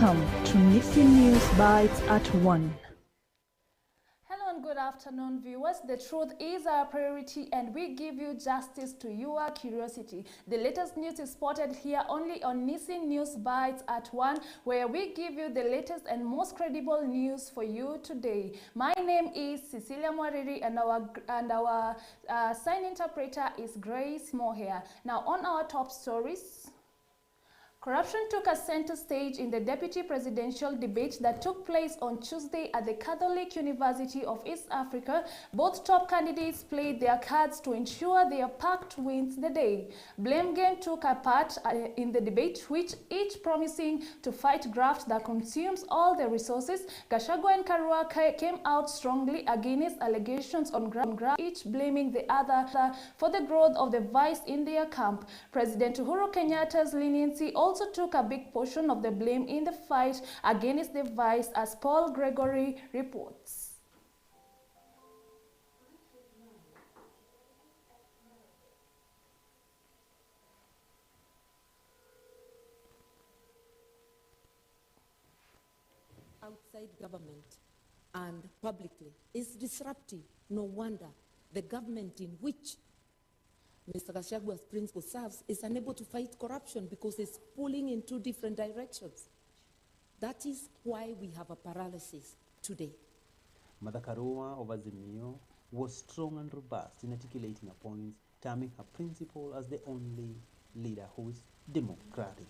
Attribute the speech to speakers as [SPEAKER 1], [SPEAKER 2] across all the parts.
[SPEAKER 1] Welcome to Nissi News Byte at 1.
[SPEAKER 2] Hello and good afternoon, viewers. The truth is our priority and we give you justice to your curiosity. The latest news is spotted here only on Nissi News Bytes at 1, where we give you the latest and most credible news for you today. My name is Cecilia Mwariri and our sign interpreter is Grace Mohair. Now on our top stories. Corruption took a center stage in the deputy presidential debate that took place on Tuesday at the Catholic University of East Africa. Both top candidates played their cards to ensure their pact wins the day. Blame game took a part in the debate, which each promising to fight graft that consumes all the resources. Gachagua and Karua came out strongly against allegations on graft, each blaming the other for the growth of the vice in their camp. President Uhuru Kenyatta's leniency also took a big portion of the blame in the fight against the vice, as Paul Gregory reports.
[SPEAKER 3] Outside government and publicly is disruptive. No wonder the government in which Mr. Gashagua's principal serves is unable to fight corruption because it's pulling in two different directions. That is why we have a paralysis today.
[SPEAKER 4] Mother Karua of Azimio was strong and robust in articulating her points, terming her principle as the only leader who is democratic.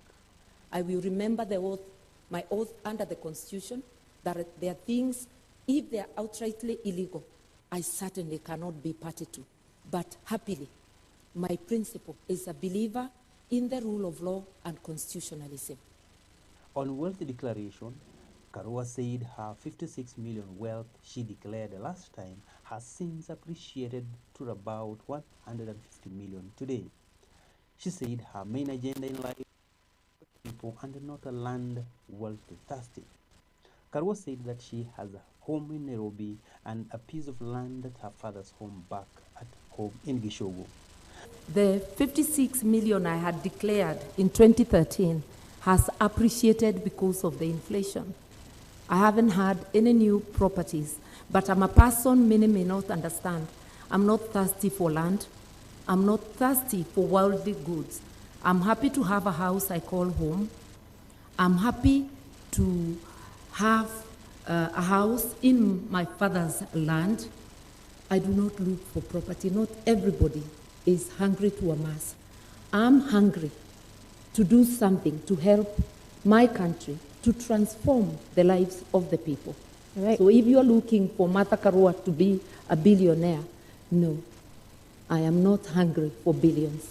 [SPEAKER 3] I will remember the oath, my oath under the Constitution, that there are things, if they are outrightly illegal, I certainly cannot be party to. But happily, my principle is a believer in the rule of law and constitutionalism.
[SPEAKER 4] On wealth declaration, Karua said her 56 million wealth she declared the last time has since appreciated to about 150 million today. She said her main agenda in life is people and not a land wealthy thirsty. Karua said that she has a home in Nairobi and a piece of land at her father's home back at home in Gishogo.
[SPEAKER 3] The 56 million I had declared in 2013 has appreciated because of the inflation. I haven't had any new properties, but I'm a person many may not understand. I'm not thirsty for land. I'm not thirsty for worldly goods. I'm happy to have a house I call home. I'm happy to have a house in my father's land. I do not look for property. Not everybody is hungry to amass. I'm hungry to do something to help my country to transform the lives of the people. Right. So if you're looking for Martha Karua to be a billionaire, no, I am not hungry for billions.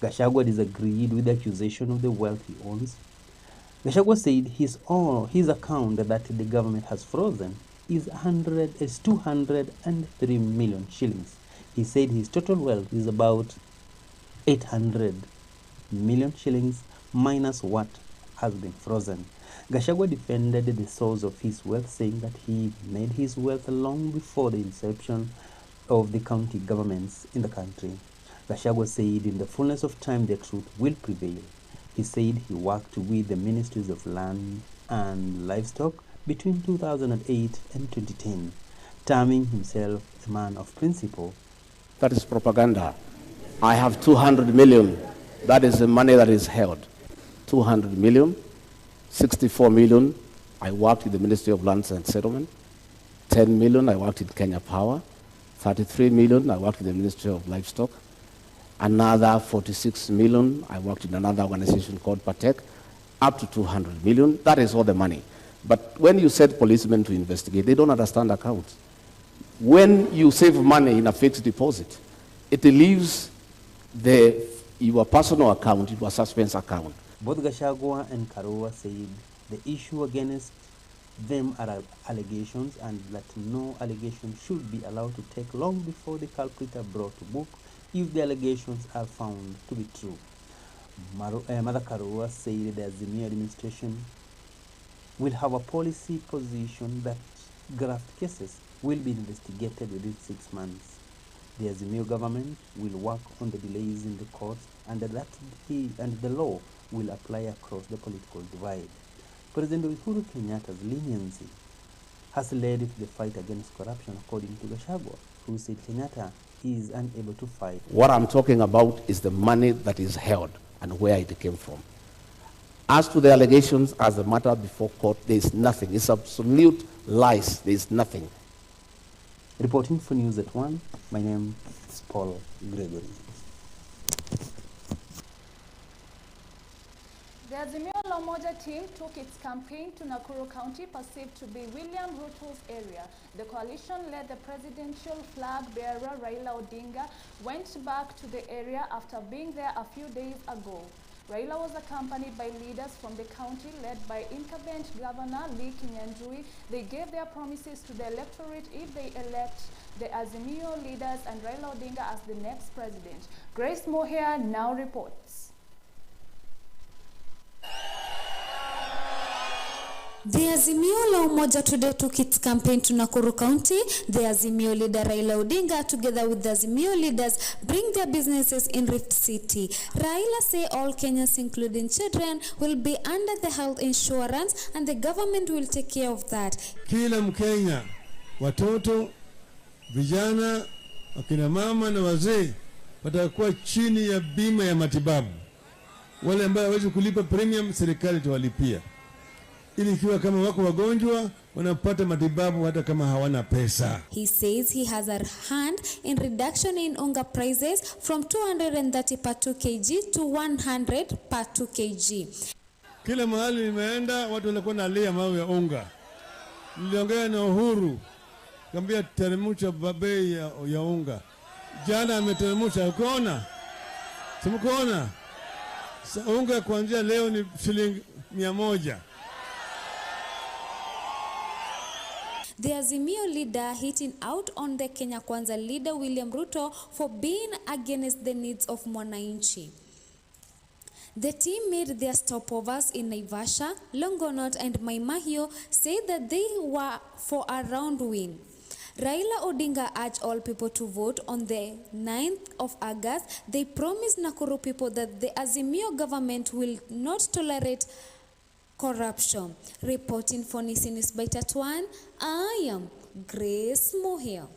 [SPEAKER 4] Gachagua disagreed with the accusation of the wealth he owns. Gachagua said his account that the government has frozen is 203 million shillings. He said his total wealth is about 800 million shillings minus what has been frozen. Gachagua defended the source of his wealth, saying that he made his wealth long before the inception of the county governments in the country. Gachagua said in the fullness of time the truth will prevail. He said he worked with the ministries of land and livestock between 2008 and 2010, terming himself a man of principle.
[SPEAKER 5] That is propaganda. I have 200 million. That is the money that is held. 200 million, 64 million, I worked in the Ministry of Lands and Settlement. 10 million, I worked in Kenya Power. 33 million, I worked in the Ministry of Livestock. Another 46 million, I worked in another organization called Patek. Up to 200 million, that is all the money. But when you set policemen to investigate, they don't understand accounts. When you save money in a fixed deposit, it leaves your personal account into a suspense account.
[SPEAKER 4] Both Gachagua and Karua said the issue against them are allegations and that no allegation should be allowed to take long before the culprit are brought to book if the allegations are found to be true. Mother Karua said the Azimio administration will have a policy position that graft cases will be investigated within 6 months. The Azimio government will work on the delays in the courts and the law will apply across the political divide. President Uhuru Kenyatta's leniency has led to the fight against corruption, according to Gachagua, who said Kenyatta is unable to fight.
[SPEAKER 5] What I'm talking about is the money that is held and where it came from. As to the allegations as a matter before court, there is nothing. It's absolute lies. There is nothing.
[SPEAKER 4] Reporting for News at 1, my name is Paul Gregory.
[SPEAKER 2] The Azimio La Umoja team took its campaign to Nakuru County, perceived to be William Ruto's area. The coalition, led the presidential flag bearer Raila Odinga, went back to the area after being there a few days ago. Raila was accompanied by leaders from the county led by incumbent Governor Lee Kinyanjui. They gave their promises to the electorate if they elect the Azimio leaders and Raila Odinga as the next president. Grace Moher now reports.
[SPEAKER 6] The Azimio La Umoja today took its campaign to Nakuru County. The Azimio leader Raila Odinga, together with the Azimio leaders, bring their businesses in Rift City. Raila say all Kenyans, including children, will be under the health insurance and the government will take care of that.
[SPEAKER 7] Kila Mkenya, watoto, vijana, akina mama na wazee watakuwa chini ya bima ya matibabu. Wale ambao hawezi kulipa premium, serikali itawalipia. Ili ikiwa kama wako wagonjwa wanapata matibabu hata kama hawana pesa.
[SPEAKER 6] He says he has a hand in reduction in unga prices from 230 per 2 kg to 100 per 2 kg.
[SPEAKER 7] Kila mahali nimeenda watu wanakuwa nalia mawe ya unga. Niliongea na Uhuru, kambia teremsha bei ya unga. Jana ameteremsha, ukoona? Simkuona? Unga kuanzia leo ni shilingi 100.
[SPEAKER 6] The Azimio leader hitting out on the Kenya Kwanza leader William Ruto for being against the needs of Mwananchi. The team made their stopovers in Naivasha, Longonot and Maimahio, said that they were for a round win. Raila Odinga urged all people to vote on the 9th of August. They promised Nakuru people that the Azimio government will not tolerate corruption. Reporting for Nissi Byte at 1, I am Grace Moher.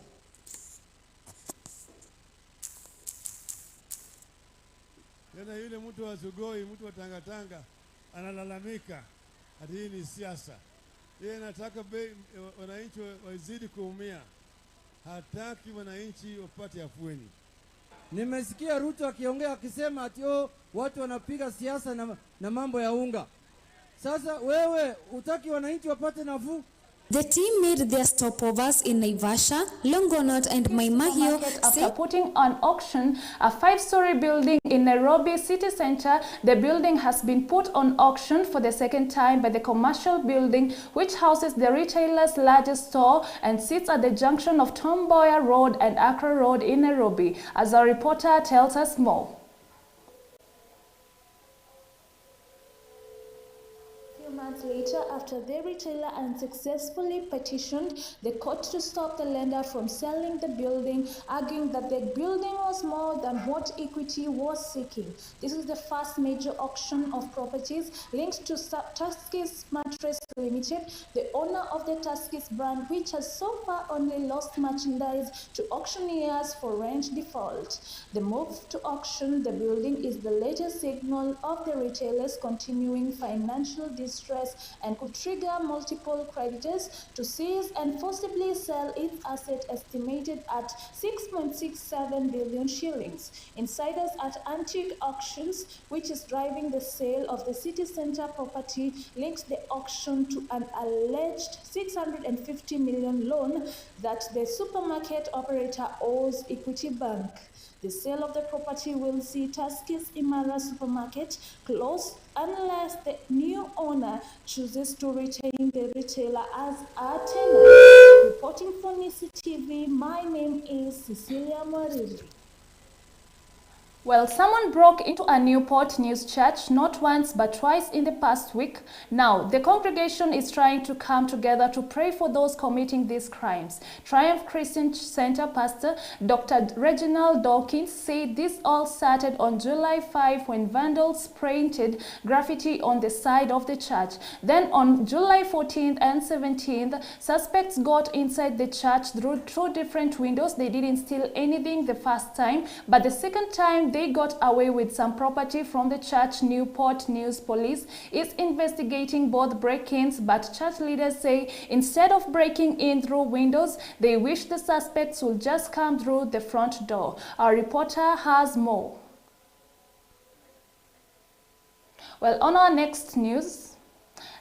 [SPEAKER 7] Tena yule mtu wa Sugoi, mtu wa Tangatanga, analalamika ati hii ni siasa. Yeye anataka wananchi wazidi kuumia. Hataki wananchi wapate afueni.
[SPEAKER 8] Nimesikia Ruto akiongea akisema ati watu wanapiga siasa na mambo ya unga. Sasa wewe utaki wananchi wapate nafuu?
[SPEAKER 6] The team made their stopovers in Naivasha, Longonot and Maimahio.
[SPEAKER 2] After putting on auction a 5-story building in Nairobi city center, the building has been put on auction for the second time by the commercial building, which houses the retailer's largest store and sits at the junction of Tom Mboya Road and Accra Road in Nairobi. As our reporter tells us more. Months later, after the retailer unsuccessfully petitioned the court to stop the lender from selling the building, arguing that the building was more than what equity was seeking. This is the first major auction of properties linked to Tuskys Mattress Limited, the owner of the Tuskys brand, which has so far only lost merchandise to auctioneers for rent default. The move to auction the building is the latest signal of the retailer's continuing financial distress and could trigger multiple creditors to seize and forcibly sell its asset estimated at 6.67 billion shillings. Insiders at Antique Auctions, which is driving the sale of the city center property, links the auction to an alleged 650 million loan that the supermarket operator owes Equity Bank. The sale of the property will see Tuskys Imara supermarket close unless the new owner chooses to retain the retailer as a tenant. Reporting for Nissi TV, my name is Cecilia Mariri. Well, someone broke into a Newport News church not once but twice in the past week. Now, the congregation is trying to come together to pray for those committing these crimes. Triumph Christian Center pastor Dr. Reginald Dawkins said this all started on July 5 when vandals painted graffiti on the side of the church. Then on July 14th and 17th, suspects got inside the church through two different windows. They didn't steal anything the first time, but the second time they got away with some property from the church. Newport News Police is investigating both break-ins, but church leaders say instead of breaking in through windows, they wish the suspects would just come through the front door. Our reporter has more. Well, on our next news,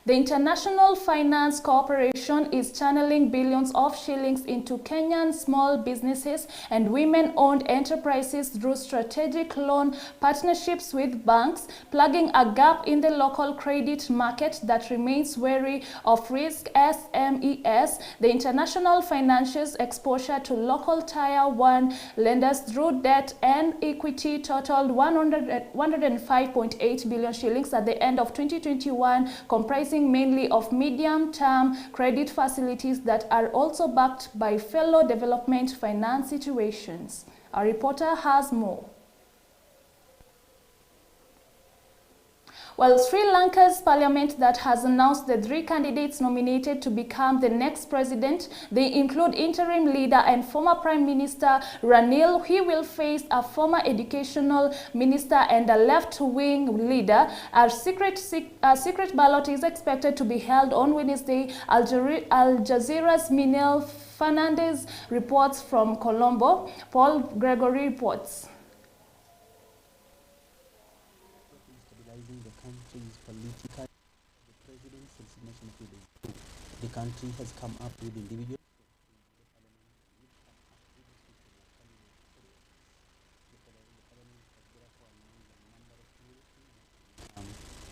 [SPEAKER 2] the International Finance Corporation is channeling billions of shillings into Kenyan small businesses and women-owned enterprises through strategic loan partnerships with banks, plugging a gap in the local credit market that remains wary of risk. SMEs, the international financials exposure to local Tier 1 lenders through debt and equity totaled 105.8 billion shillings at the end of 2021, comprising mainly of medium-term credit facilities that are also backed by fellow development finance situations. Our reporter has more. Well, Sri Lanka's parliament that has announced the 3 candidates nominated to become the next president. They include interim leader and former Prime Minister Ranil. He will face a former educational minister and a left-wing leader. A secret ballot is expected to be held on Wednesday. Al Jazeera's Minel Fernandez reports from Colombo. Paul Gregory reports.
[SPEAKER 4] The country has come up with individuals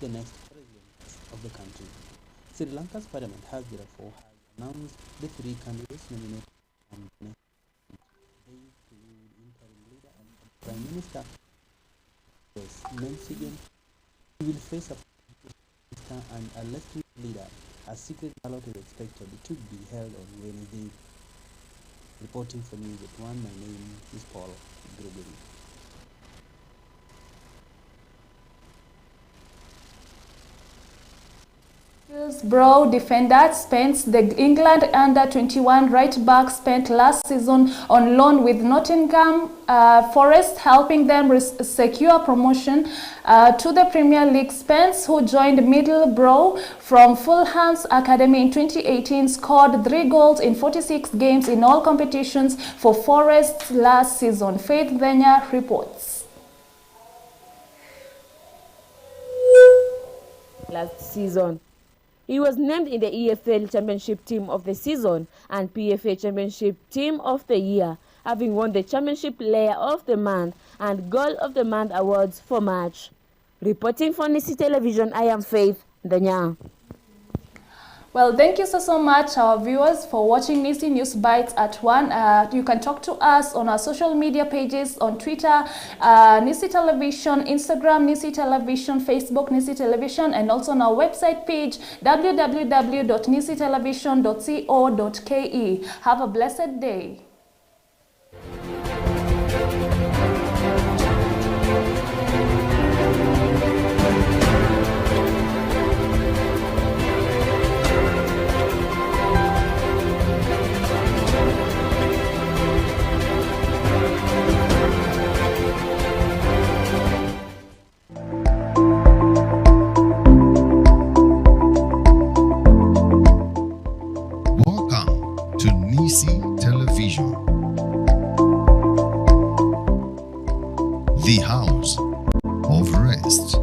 [SPEAKER 4] the next president of the country. Sri Lanka's parliament has therefore announced the 3 candidates nominated on the next day to interim leader and Prime Minister. Nancy will face a minister and a left-wing leader. A secret ballot is expected to be held on Wednesday. Reporting for News at 1, my name is Paul Gregory.
[SPEAKER 2] Middlesbrough defender spends the England under-21 right-back spent last season on loan with Nottingham Forest, helping them secure promotion to the Premier League. Spence, who joined Middlesbrough from Fulham's academy in 2018, scored 3 goals in 46 games in all competitions for Forest last season. Faith Venya reports.
[SPEAKER 9] Last season, he was named in the EFL Championship Team of the Season and PFA Championship Team of the Year, having won the Championship Player of the Month and Goal of the Month awards for March. Reporting for Nissi Television, I am Faith Danya.
[SPEAKER 2] Well, thank you so much, our viewers, for watching Nissi News Bites at 1. You can talk to us on our social media pages on Twitter, Nissi Television, Instagram, Nissi Television, Facebook, Nissi Television, and also on our website page, www.nissitelevision.co.ke. Have a blessed day.
[SPEAKER 10] Nissi Television, the house of rest.